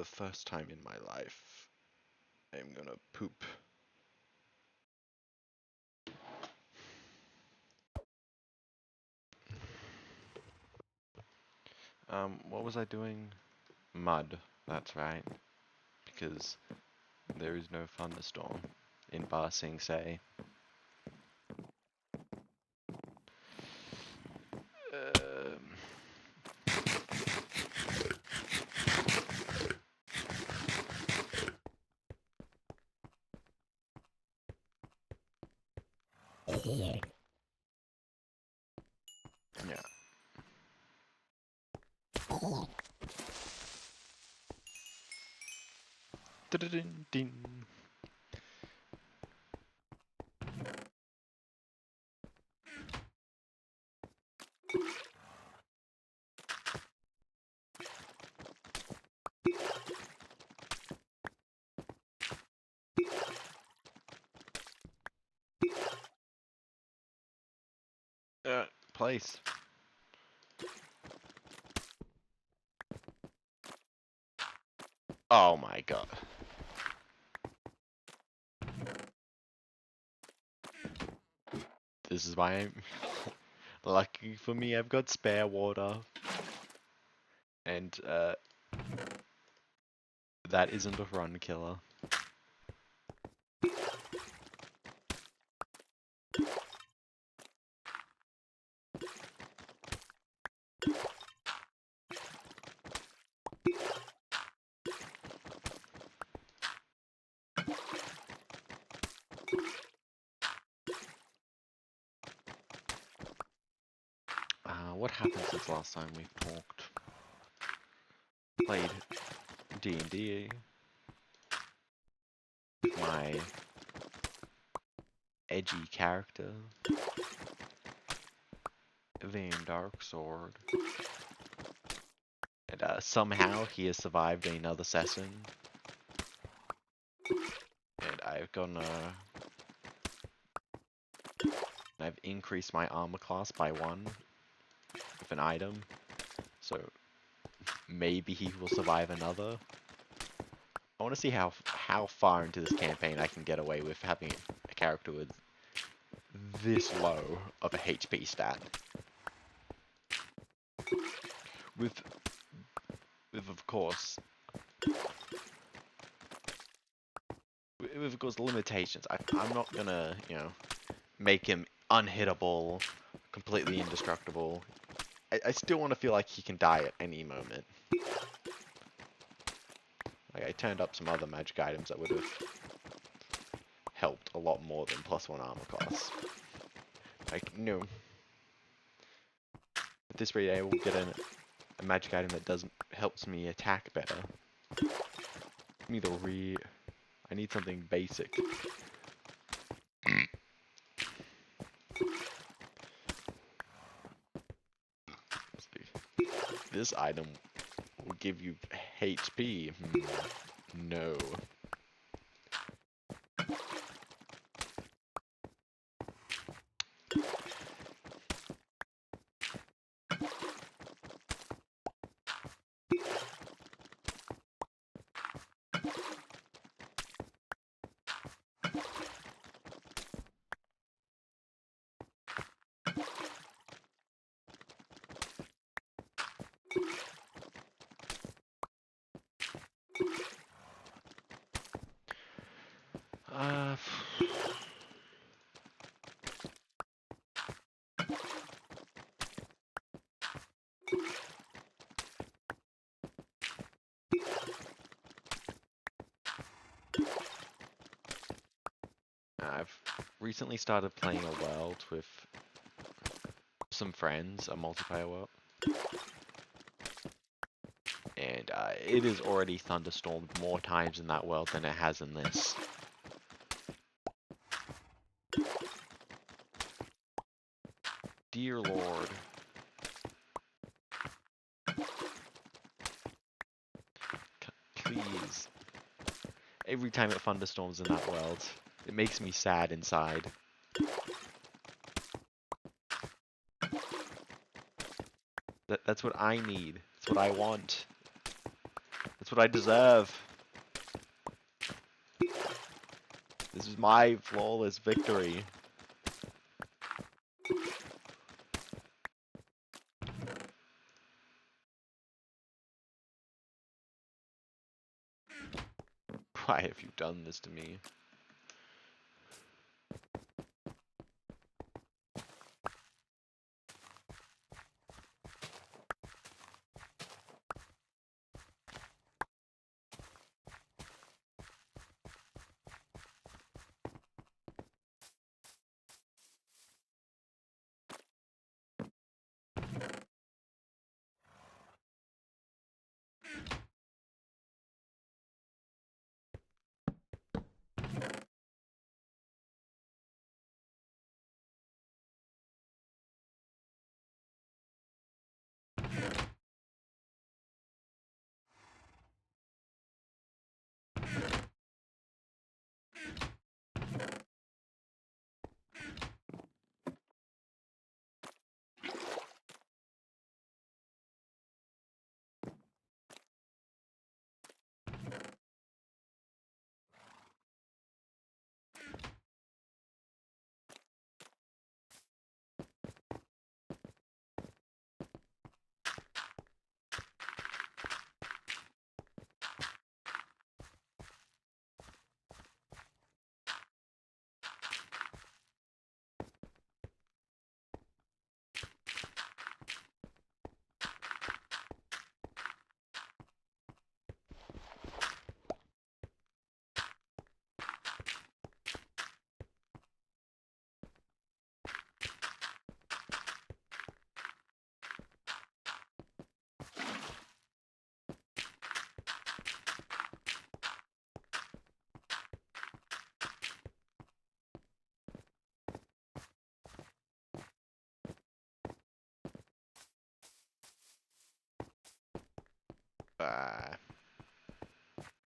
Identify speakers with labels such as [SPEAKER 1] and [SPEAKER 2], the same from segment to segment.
[SPEAKER 1] the first time in my life, I'm gonna poop. What was I doing? Mud, that's right. Because there is no thunderstorm in Ba Sing Se. Yeah. Ding. Place. Oh my god. This is why I'm lucky for me. I've got spare water, and that isn't a run killer. What happened since last time we've talked? Played D&D. My edgy character. Vayne Darksword. And somehow he has survived another session. And I've increased my armor class by 1 with an item. So maybe he will survive another. I want to see how far into this campaign I can get away with having a character with this low of a HP stat. With of course limitations. I'm not gonna, make him unhittable, completely indestructible. I still want to feel like he can die at any moment. Like, I turned up some other magic items that would have helped a lot more than +1 armor class. Like, no. At this rate, I will get a magic item that helps me attack better. I need something basic. This item will give you HP. No. I've recently started playing a world with some friends, a multiplayer world. And it has already thunderstormed more times in that world than it has in this. Dear Lord. Please. Every time it thunderstorms in that world, it makes me sad inside. That's what I need. That's what I want. That's That's what I deserve. This is my flawless victory. Why have you done this to me?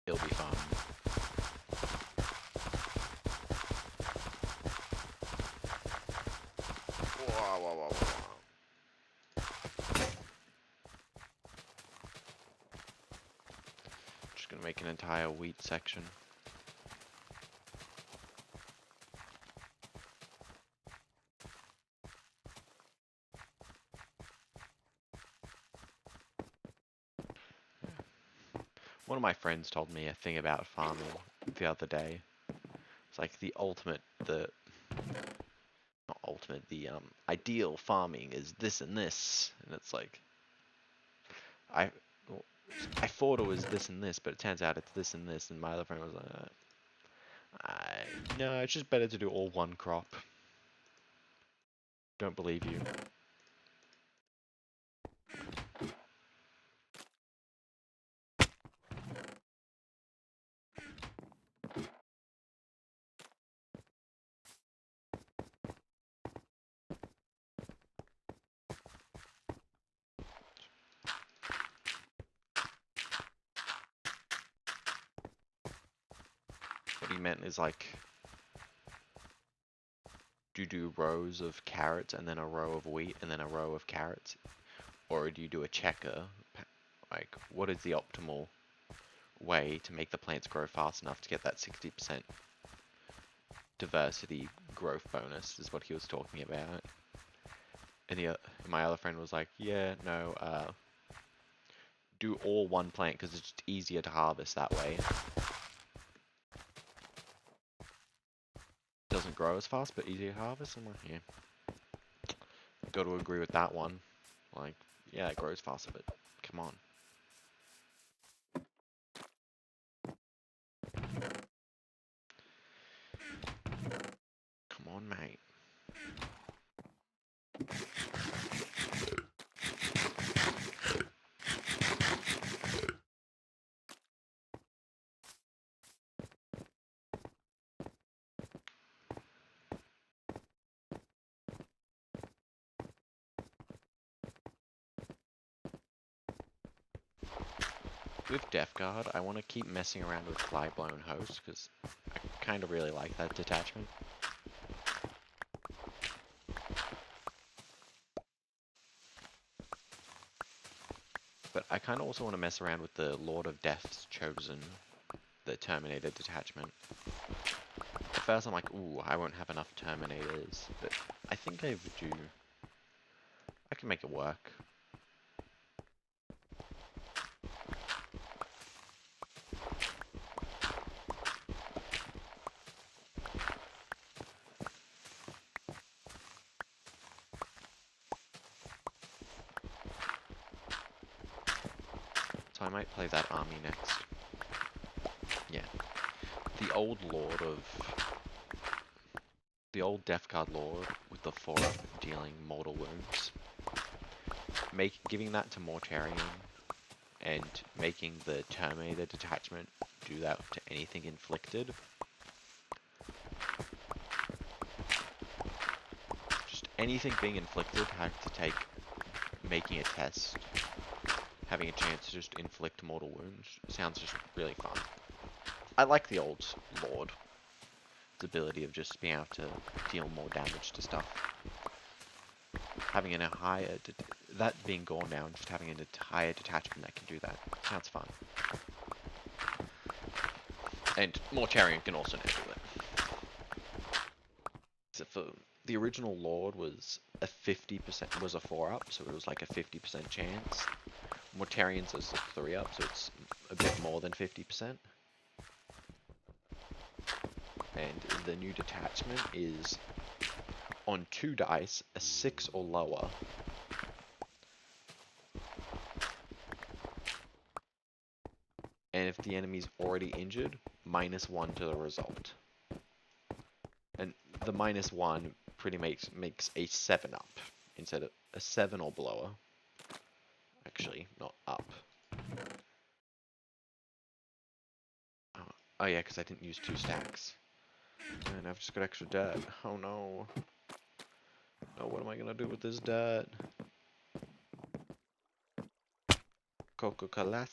[SPEAKER 1] It'll be fun. Whoa, whoa, whoa, whoa. Just gonna make an entire wheat section. One of my friends told me a thing about farming the other day. It's like the not ultimate, the ideal farming is this and this, and it's like I I thought it was this and this, but it turns out it's this and this, and my other friend was like, no, it's just better to do all one crop. Don't believe you. What he meant is like, do you do rows of carrots and then a row of wheat and then a row of carrots? Or do you do a checker? Like, what is the optimal way to make the plants grow fast enough to get that 60% diversity growth bonus is what he was talking about. And my other friend was like, yeah, no, do all one plant because it's just easier to harvest that way. Doesn't grow as fast, but easier to harvest. I'm like, yeah, got to agree with that one. Like, yeah, it grows faster, but come on. Come on, mate. With Death Guard, I want to keep messing around with Flyblown Host, because I kind of really like that detachment. But I kind of also want to mess around with the Lord of Death's Chosen, the Terminator detachment. At first I'm like, ooh, I won't have enough Terminators, but I think I do. I can make it work. So I might play that army next. Yeah. The old Lord of... The old Death Guard Lord with the 4-up dealing mortal wounds. Giving that to Mortarion and making the Terminator detachment do that to anything inflicted. Just anything being inflicted had to take making a test. Having a chance to just inflict mortal wounds sounds just really fun. I like the old Lord. His ability of just being able to deal more damage to stuff. Having a higher... that being gone now and just having an entire detachment that can do that sounds fun. And Mortarion can also now do it. Except for the original Lord was a 50%, was a 4-up, so it was like a 50% chance. Mortarion's is a 3-up, so it's a bit more than 50%. And the new detachment is on 2 dice, a 6 or lower. And if the enemy's already injured, -1 to the result. And the -1 pretty makes a 7-up instead of a 7 or below. Actually, not up. Oh yeah, because I didn't use 2 stacks. And I've just got extra dirt. Oh no. Oh, what am I gonna do with this dirt? Coca-Cola.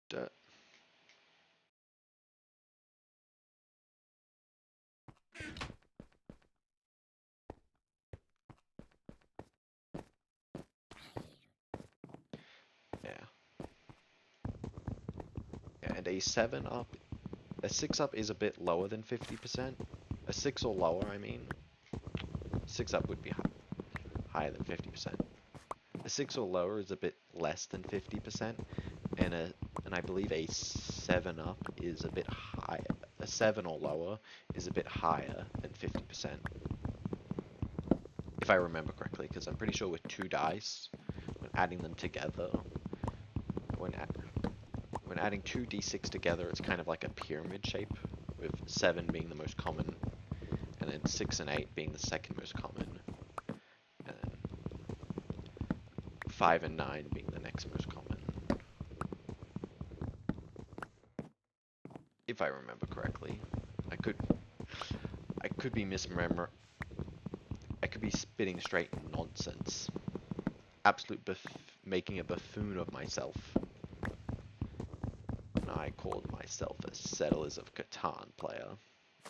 [SPEAKER 1] Dirt. Yeah. And a 7-up, a 6-up is a bit lower than 50%. A 6 or lower, I mean. 6-up would be higher than 50%. A 6 or lower is a bit less than 50%, and I believe a 7-up is a bit higher. A 7 or lower is a bit higher than 50%. If I remember correctly, because I'm pretty sure with 2 dice, when adding them together, when adding 2 d6 together, it's kind of like a pyramid shape, with 7 being the most common, and then 6 and 8 being the second most common, and then 5 and 9 being the next most common. If I remember correctly. I could be I could be spitting straight nonsense. Making a buffoon of myself. And I called myself a Settlers of Catan player.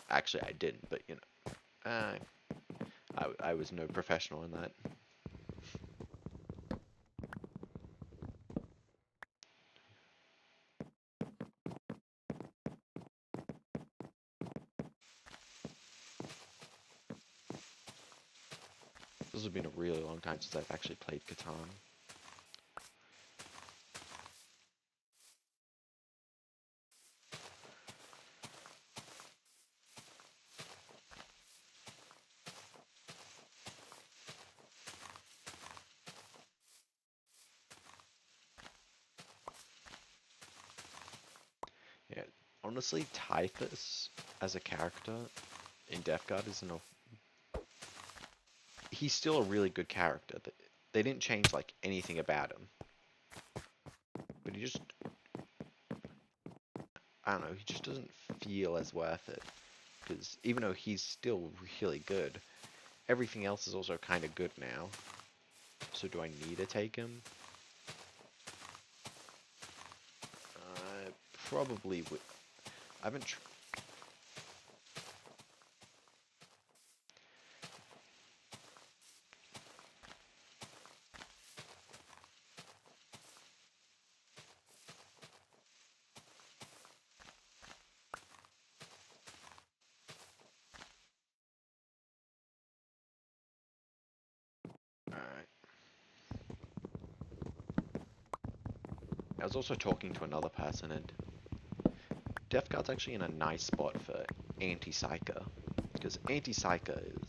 [SPEAKER 1] Actually, I didn't, but you know, I was no professional in that. This has been a really long time since I've actually played Catan. Yeah, honestly, Typhus as a character in Death Guard is he's still a really good character. They didn't change like anything about him, but he just, I don't know, he just doesn't feel as worth it. Because even though he's still really good, everything else is also kind of good now. So do I need to take him? I probably would. I've been was also talking to another person, and Death Guard's actually in a nice spot for anti-psyker, because anti-psyker is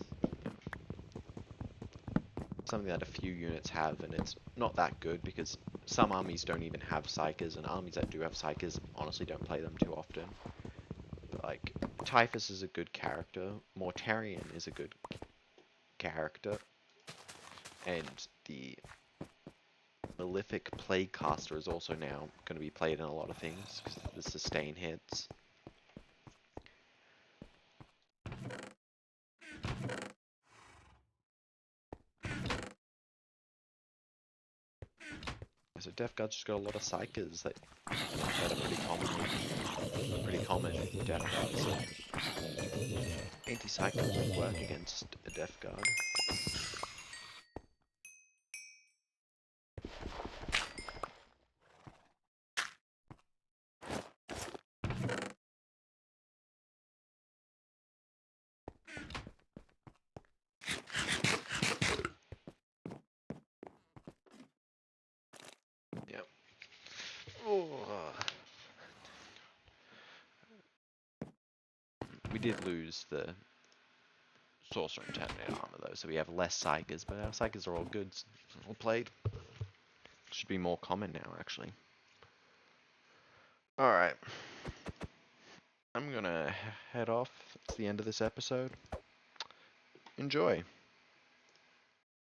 [SPEAKER 1] something that a few units have, and it's not that good because some armies don't even have psykers, and armies that do have psykers honestly don't play them too often. But like, Typhus is a good character, Mortarion is a good character, and the Malefic Plaguecaster is also now going to be played in a lot of things because the sustain hits. So Death Guard's just got a lot of psykers that are pretty common in Death Guard. So anti-psyker will work against a Death Guard. Yep. Oh. We did lose the Sorcerer and Terminator armor though, so we have less psykers, but our psykers are all good, all played. Should be more common now, actually. Alright. I'm gonna head off. It's the end of this episode. Enjoy.